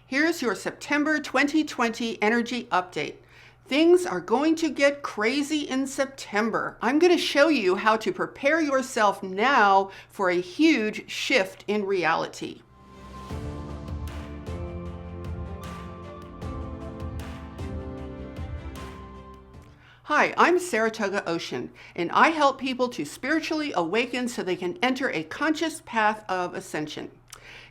Here's your September 2020 energy update. Things are going to get crazy in September. I'm going to show you how to prepare yourself now for a huge shift in reality. Hi, I'm Saratoga Ocean, and I help people to spiritually awaken so they can enter a conscious path of ascension.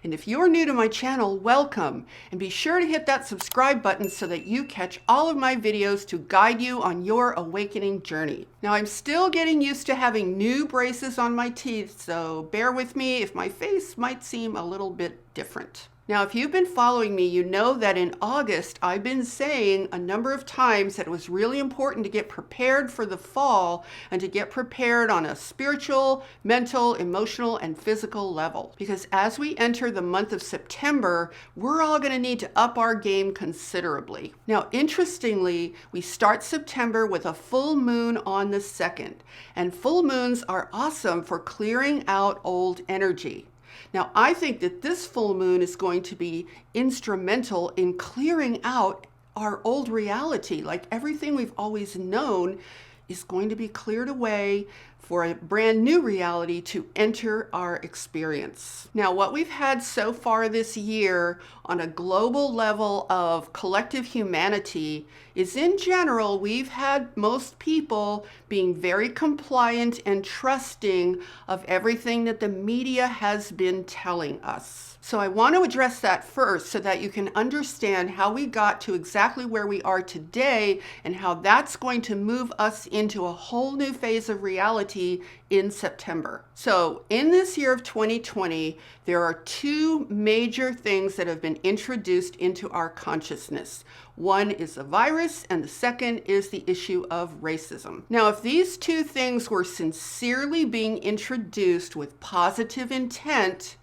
And if you're new to my channel, welcome, and be sure to hit that subscribe button so that you catch all of my videos to guide you on your awakening journey. Now, I'm still getting used to having new braces on my teeth, so bear with me if my face might seem a little bit different. Now, if you've been following me, you know that in August, I've been saying a number of times that it was really important to get prepared for the fall and to get prepared on a spiritual, mental, emotional, and physical level. Because as we enter the month of September, we're all going to need to up our game considerably. Now, interestingly, we start September with a full moon on the 2nd, and full moons are awesome for clearing out old energy. Now, I think that this full moon is going to be instrumental in clearing out our old reality. Like everything we've always known is going to be cleared away for a brand new reality to enter our experience. Now, what we've had so far this year on a global level of collective humanity is, in general, we've had most people being very compliant and trusting of everything that the media has been telling us. So I want to address that first so that you can understand how we got to exactly where we are today and how that's going to move us into a whole new phase of reality in September. So in this year of 2020, there are two major things that have been introduced into our consciousness. One is the virus, and the second is the issue of racism. Now, if these two things were sincerely being introduced with positive intent,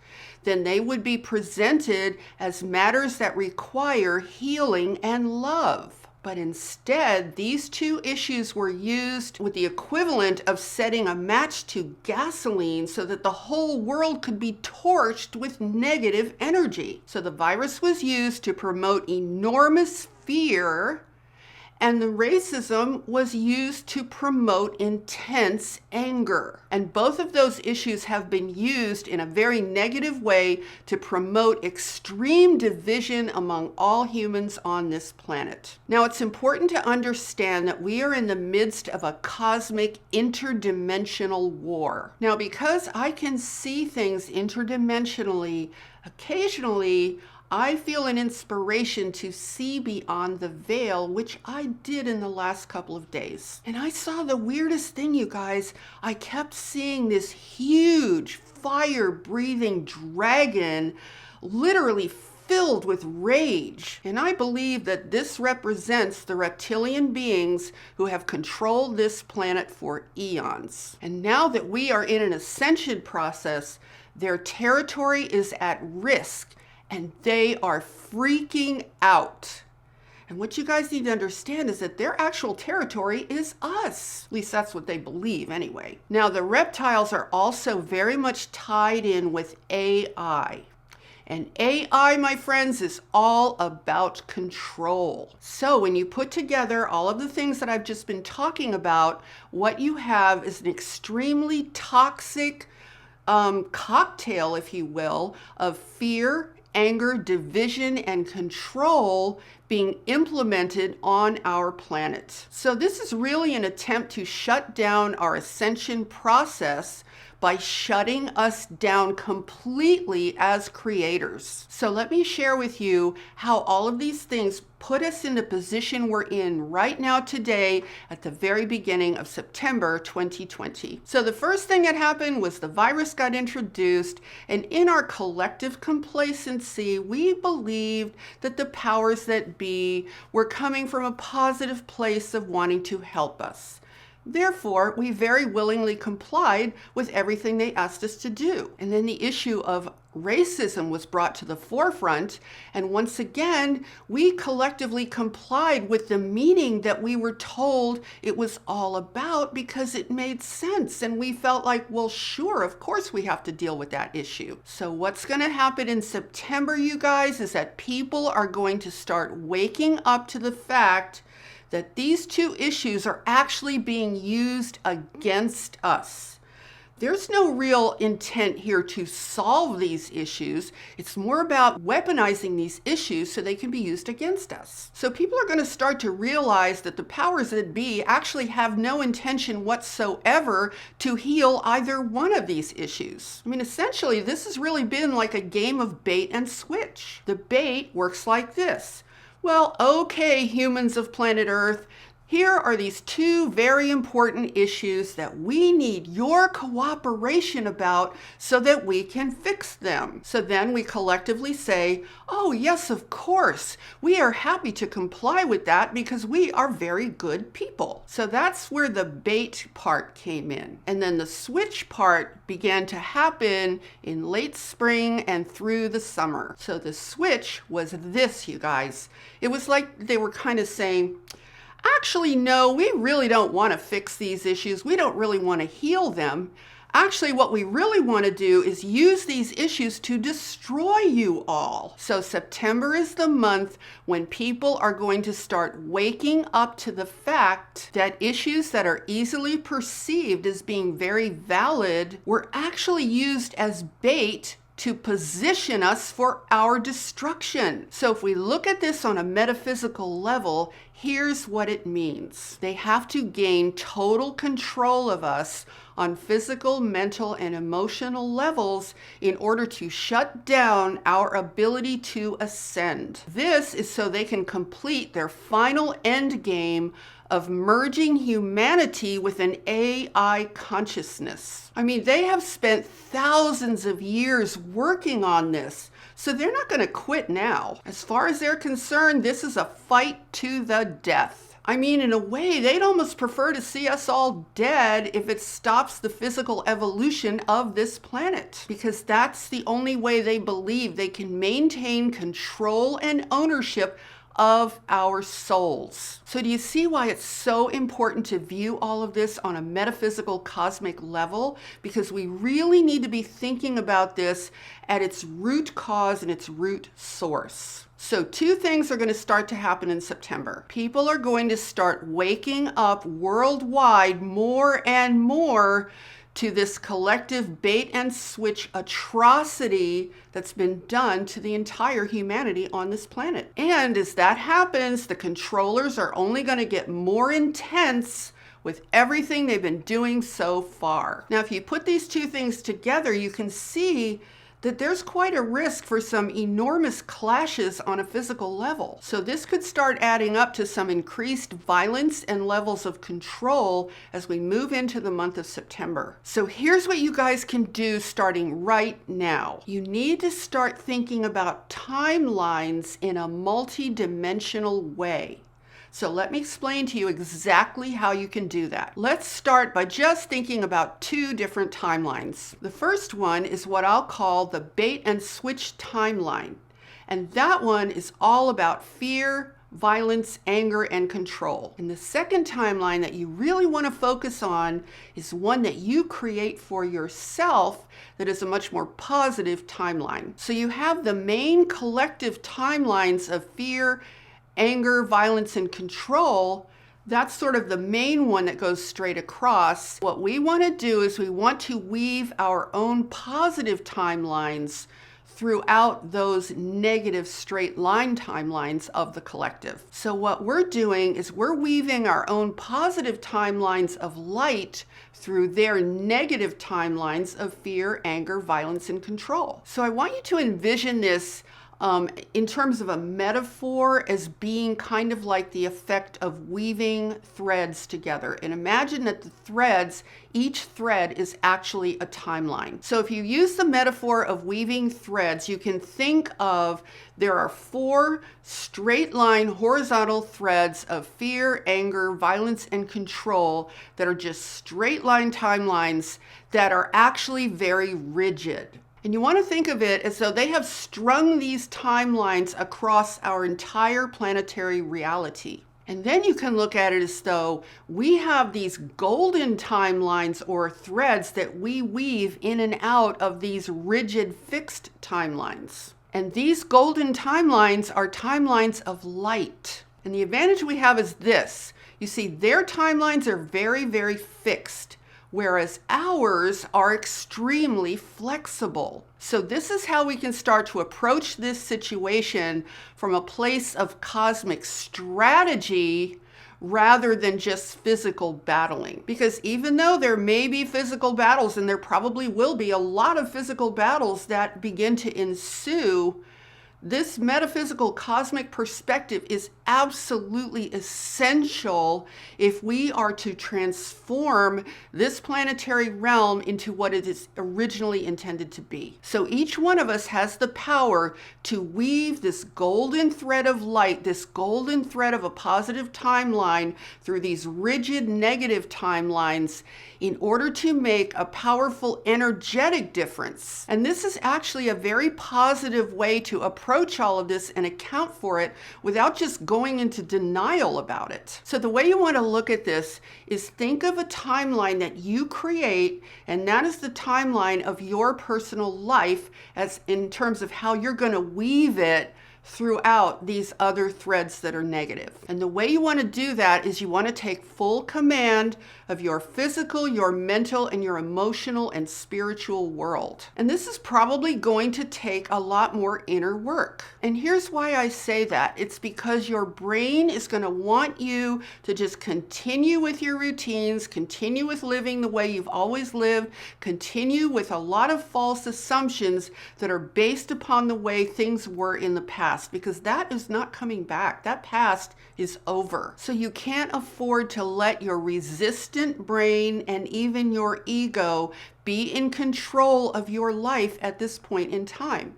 then they would be presented as matters that require healing and love. But instead, these two issues were used with the equivalent of setting a match to gasoline so that the whole world could be torched with negative energy. So the virus was used to promote enormous fear, and the racism was used to promote intense anger. And both of those issues have been used in a very negative way to promote extreme division among all humans on this planet. Now, it's important to understand that we are in the midst of a cosmic interdimensional war. Now, because I can see things interdimensionally, occasionally I feel an inspiration to see beyond the veil, which I did in the last couple of days. And I saw the weirdest thing, you guys. I kept seeing this huge fire-breathing dragon literally filled with rage. And I believe that this represents the reptilian beings who have controlled this planet for eons. And now that we are in an ascension process, their territory is at risk. And they are freaking out. And what you guys need to understand is that their actual territory is us. At least that's what they believe anyway. Now, the reptiles are also very much tied in with AI. And AI, my friends, is all about control. So when you put together all of the things that I've just been talking about, what you have is an extremely toxic cocktail, if you will, of fear, anger, division, and control being implemented on our planet. So this is really an attempt to shut down our ascension process by shutting us down completely as creators. So let me share with you how all of these things put us in the position we're in right now today at the very beginning of September 2020. So the first thing that happened was the virus got introduced, and in our collective complacency, we believed that the powers that be were coming from a positive place of wanting to help us. Therefore, we very willingly complied with everything they asked us to do. And then the issue of racism was brought to the forefront. And once again, we collectively complied with the meaning that we were told it was all about because it made sense. And we felt like, well, sure, of course we have to deal with that issue. So what's going to happen in September, you guys, is that people are going to start waking up to the fact that these two issues are actually being used against us. There's no real intent here to solve these issues. It's more about weaponizing these issues so they can be used against us. So people are going to start to realize that the powers that be actually have no intention whatsoever to heal either one of these issues. I mean, essentially, this has really been like a game of bait and switch. The bait works like this. Well, okay, humans of planet Earth, here are these two very important issues that we need your cooperation about so that we can fix them. So then we collectively say, oh yes, of course, we are happy to comply with that because we are very good people. So that's where the bait part came in. And then the switch part began to happen in late spring and through the summer. So the switch was this, you guys. It was like they were kind of saying, actually, no, we really don't want to fix these issues. We don't really want to heal them. Actually, what we really want to do is use these issues to destroy you all. So September is the month when people are going to start waking up to the fact that issues that are easily perceived as being very valid were actually used as bait to position us for our destruction. So if we look at this on a metaphysical level, here's what it means. They have to gain total control of us on physical, mental, and emotional levels in order to shut down our ability to ascend. This is so they can complete their final end game of merging humanity with an AI consciousness. I mean, they have spent thousands of years working on this, so they're not going to quit now. As far as they're concerned, this is a fight to the death. I mean, in a way, they'd almost prefer to see us all dead if it stops the physical evolution of this planet, because that's the only way they believe they can maintain control and ownership of our souls. So do you see why it's so important to view all of this on a metaphysical cosmic level? Because we really need to be thinking about this at its root cause and its root source. So two things are going to start to happen in September. People are going to start waking up worldwide more and more to this collective bait and switch atrocity that's been done to the entire humanity on this planet. And as that happens, the controllers are only going to get more intense with everything they've been doing so far. Now, if you put these two things together, you can see that there's quite a risk for some enormous clashes on a physical level. So this could start adding up to some increased violence and levels of control as we move into the month of September. So here's what you guys can do starting right now. You need to start thinking about timelines in a multi-dimensional way. So let me explain to you exactly how you can do that. Let's start by just thinking about two different timelines. The first one is what I'll call the bait and switch timeline. And that one is all about fear, violence, anger, and control. And the second timeline that you really want to focus on is one that you create for yourself that is a much more positive timeline. So you have the main collective timelines of fear, anger, violence, and control. That's sort of the main one that goes straight across. What we want to do is we want to weave our own positive timelines throughout those negative straight line timelines of the collective. So what we're doing is we're weaving our own positive timelines of light through their negative timelines of fear, anger, violence, and control. So I want you to envision this in terms of a metaphor as being kind of like the effect of weaving threads together. And imagine that the threads, each thread is actually a timeline. So if you use the metaphor of weaving threads, you can think of there are 4 straight line horizontal threads of fear, anger, violence, and control that are just straight line timelines that are actually very rigid. And you want to think of it as though they have strung these timelines across our entire planetary reality. And then you can look at it as though we have these golden timelines or threads that we weave in and out of these rigid fixed timelines. And these golden timelines are timelines of light. And the advantage we have is this. You see, their timelines are very, very fixed, whereas ours are extremely flexible. So this is how we can start to approach this situation from a place of cosmic strategy rather than just physical battling. Because even though there may be physical battles, and there probably will be a lot of physical battles that begin to ensue, this metaphysical cosmic perspective is absolutely essential if we are to transform this planetary realm into what it is originally intended to be. So each one of us has the power to weave this golden thread of light, this golden thread of a positive timeline through these rigid negative timelines in order to make a powerful energetic difference. And this is actually a very positive way to approach all of this and account for it without just going into denial about it. So the way you want to look at this is think of a timeline that you create, and that is the timeline of your personal life as in terms of how you're going to weave it throughout these other threads that are negative. And the way you want to do that is you want to take full command of your physical, your mental, and your emotional and spiritual world. And this is probably going to take a lot more inner work. And here's why I say that. It's because your brain is going to want you to just continue with your routines, continue with living the way you've always lived, continue with a lot of false assumptions that are based upon the way things were in the past, because that is not coming back. That past is over. So you can't afford to let your resistant brain and even your ego be in control of your life at this point in time.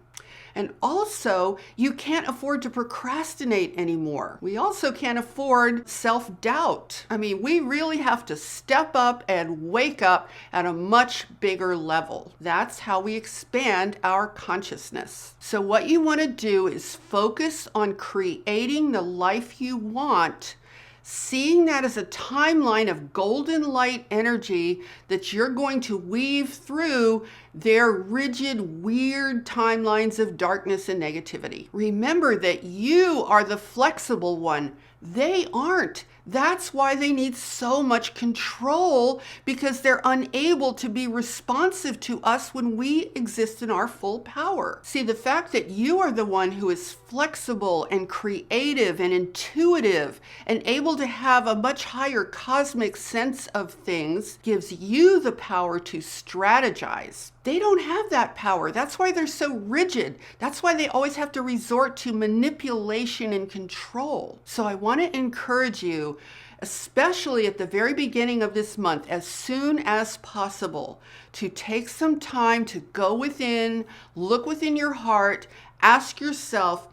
And also, you can't afford to procrastinate anymore. We also can't afford self-doubt. I mean, we really have to step up and wake up at a much bigger level. That's how we expand our consciousness. So what you want to do is focus on creating the life you want, seeing that as a timeline of golden light energy that you're going to weave through their rigid, weird timelines of darkness and negativity. Remember that you are the flexible one. They aren't. That's why they need so much control, because they're unable to be responsive to us when we exist in our full power. See, the fact that you are the one who is flexible and creative and intuitive and able to have a much higher cosmic sense of things gives you the power to strategize. They don't have that power. That's why they're so rigid. That's why they always have to resort to manipulation and control. So I want to encourage you, especially at the very beginning of this month, as soon as possible, to take some time to go within, look within your heart, ask yourself,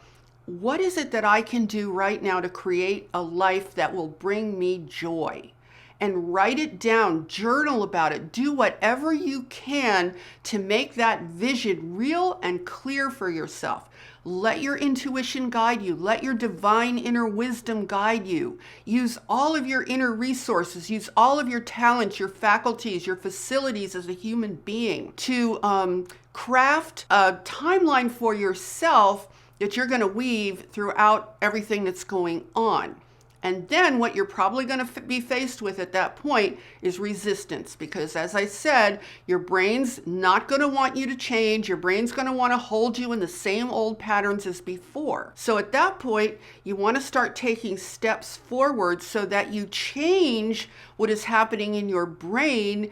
what is it that I can do right now to create a life that will bring me joy? And write it down, journal about it, do whatever you can to make that vision real and clear for yourself. Let your intuition guide you. Let your divine inner wisdom guide you. Use all of your inner resources. Use all of your talents, your faculties, your facilities as a human being to craft a timeline for yourself that you're going to weave throughout everything that's going on. And then what you're probably going to be faced with at that point is resistance, because as I said, your brain's not going to want you to change. Your brain's going to want to hold you in the same old patterns as before. So at that point, you want to start taking steps forward so that you change what is happening in your brain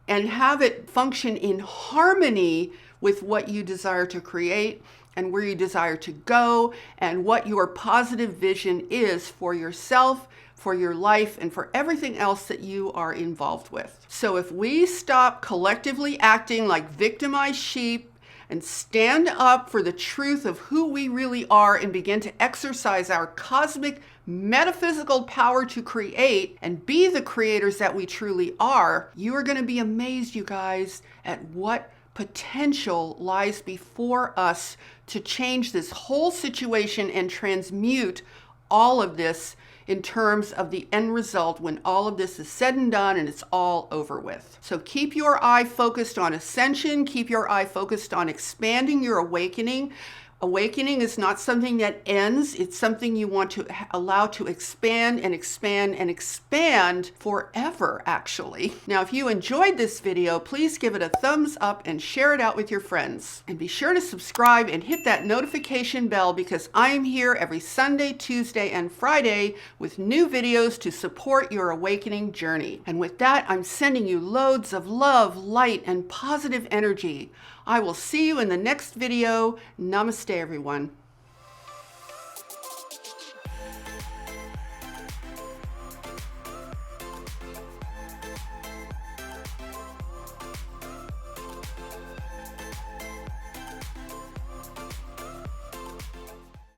and have it function in harmony with what you desire to create and where you desire to go and what your positive vision is for yourself, for your life, and for everything else that you are involved with. So if we stop collectively acting like victimized sheep and stand up for the truth of who we really are and begin to exercise our cosmic metaphysical power to create and be the creators that we truly are, you are going to be amazed, you guys, at what potential lies before us to change this whole situation and transmute all of this in terms of the end result when all of this is said and done and it's all over with. So keep your eye focused on ascension, keep your eye focused on expanding your awakening. Awakening is not something that ends. It's something you want to allow to expand and expand and expand forever, actually. Now, if you enjoyed this video, please give it a thumbs up and share it out with your friends. And be sure to subscribe and hit that notification bell because I am here every Sunday, Tuesday, and Friday with new videos to support your awakening journey. And with that, I'm sending you loads of love, light, and positive energy. I will see you in the next video. Namaste, everyone.